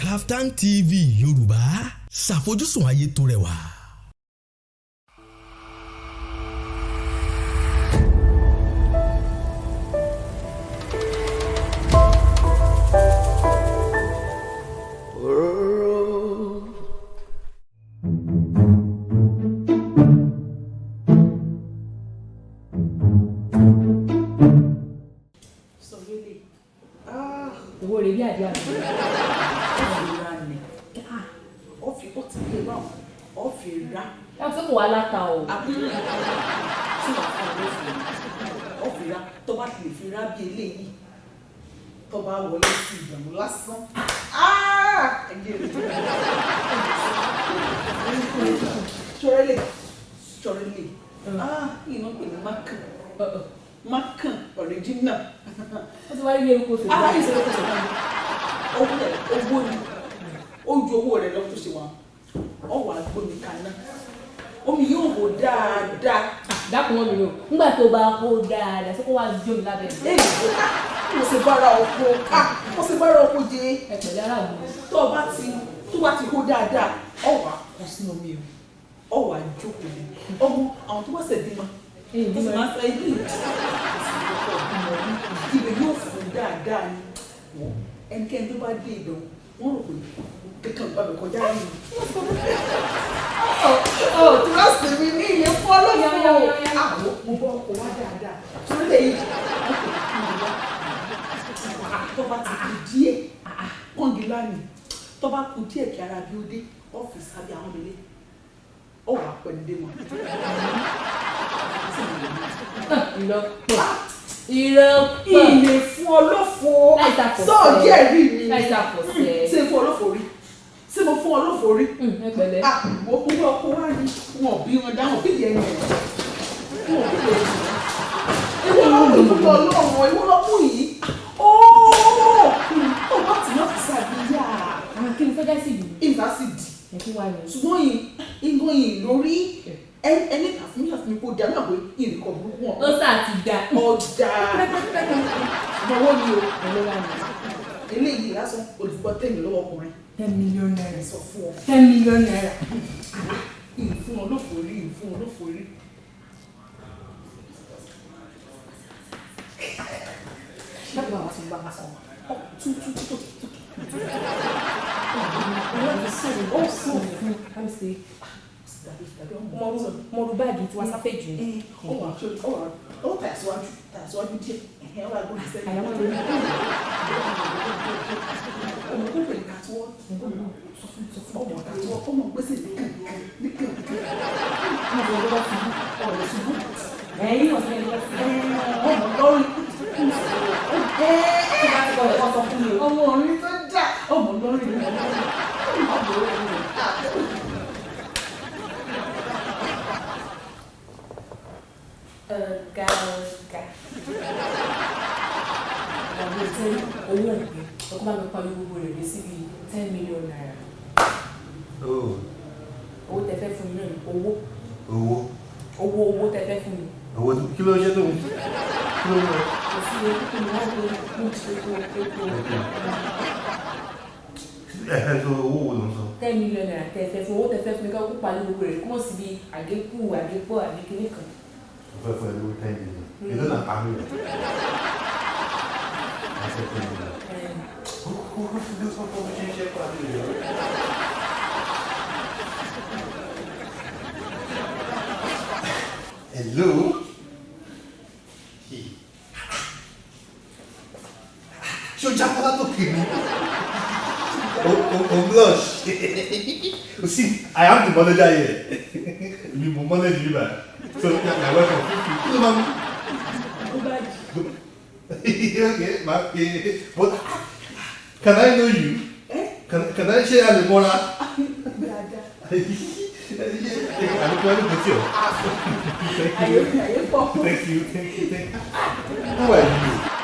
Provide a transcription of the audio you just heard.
KAFTAN TV Yorùbá ṣàfojúsùn ayé tó rẹwà. Ororo. So really, owó rẹ̀ bí àdúrà mi. ọ̀fì ó ti gbé báwọn ọ̀fì rà. Ẹ sọ kò wá láta o. Àbúrò tí wàá fún ọ̀fì ọ̀fì rà tó bá ti lè fi rà bí eléyìí tó bá wọlé sí ìdààmú lásán. Ṣọrẹ́lẹ̀ iná pè ní mákàn original. Ó ti wáyé bí ewu kò sí. Ìṣòro kò sí náà owó ni ó ju owó rẹ̀ lọ tó ṣe wà ọwọ́ àgbóni kaná omi yóò hó dáadáa. Dákun wọn mi o. Nígbà tó bá hó dáadáa sọ kó wá jó mi lábẹ́ mi. Mo ṣe bára ọkọ jẹ. Ẹ pẹ̀lẹ́ ara mi. Tó bá ti hó dáadáa ọwọ́ àkọ sínú omi o ọwọ́ àjókòó ni ọmọ àwọn tó bá ṣẹ̀ bímọ tó sì máa ń fẹ́ ilé ìbẹ̀ yóò fún dáadáa ni ẹnikẹ́ni tó bá dé ìdánwò wọ́n rò pé kankan bá mi kọjá rí mi. Kíláàsì mi ní ilé fún ọlọ́run àwọn mo bọ́ ọkọ̀ wá dáadáa sórí lẹ́yìn tó bá ti kú díẹ̀ kọ́ngilá ni tó bá kú díẹ̀ kí ara bí ó dé ọ́fíìsì àbí àwọn ilé ó wà pẹ̀lú dé mọ́. Ìrọ̀pọ̀. Ilé fún ọlọ́fọ̀ sọ́ọ̀jì ẹ̀rí mi ṣe fún ọlọ́fọ̀ rí ṣé mo fún ọlọ́fọ̀ rí. Ẹ pẹ̀lẹ́. Mo kún ọkọ wá ní wọn bí wọn dáhùn bí ìyẹn yẹn wọn bí ìyẹn yẹn ìwọ lọ́kùn ìdúró ọlọ́run ìwọ lọ́kùn yìí ó bá ti náà fi ṣàbíyá. Kí ni fẹ́ dá sí ìlú? Ìfásitì ṣùgbọ́n ìgbọ́n yìí lórí ẹni àfihàn kò dá náà pé ìrìkọ̀ burúkú wọn. Ó sà ti dá. Ọjà ìgbọ̀wọ́ ni o eléyìí lásán olùfọ́ tẹ̀mí lọ́wọ́ ọkùnrin. 10 million naira. Sọ fún ọ. 10 million naira. Ìfún olófòrí. Lábàá wa ti bá wa sọ tú. Ó sọ fún Mo rú báàgì tí wọ́n sáfẹ́ jù ní. Ó tàṣíwájú díẹ̀ ẹ̀hẹ́ wà lórí sẹ́yìn. Àyàwó lórí. Ọmọ tó pèlè kàtíwọ́ sọ fún ọmọ kàtíwọ́ ọmọ gbèsè nìkan. Ọ̀rọ̀ ṣubú. Ẹ̀yin ọ̀sẹ̀ ẹni lọ sí. Ọmọ lọ́rí. Ọmọ orin tó dà. Ọmọ lọ́rí. Ọ̀gá. Àbí ìtẹ́ owó òpin ọkọ̀ bá mi parí gbogbo rẹ̀ dé síbi 10 million naira. Owó tẹ fẹ́ fún mi náà ni owó tẹ fẹ́ fún mi. Owó kí ló ṣe tó ń kí ló ń rẹ? Kò sí ewu kí ni wọ́n gbé ní epo. Tó owó wo ló ń sọ? 10 million naira tẹ fẹ́ fún owó tẹ fẹ́ fún mi ká kó parí gbogbo rẹ̀ kó mọ̀ síbi àgékù àgépọ̀ àgékéré kan. Mo fẹ́ fún ẹ lówó 10 million. Èló là ń pa mí rẹ̀? Mo fẹ́ 10 million. Ó fi bí ó sọ fún mi ṣe ń ṣe pàdé rẹ̀. Hello? Ṣé o jábọ́ látòkè mi? O blush. See, I am the manager here. Mi mo manage you back. So you're welcome. Kí ló máa ń. Ó bá jì. Okay, but can I know you? Can I share a lemora? Thank you. How are you?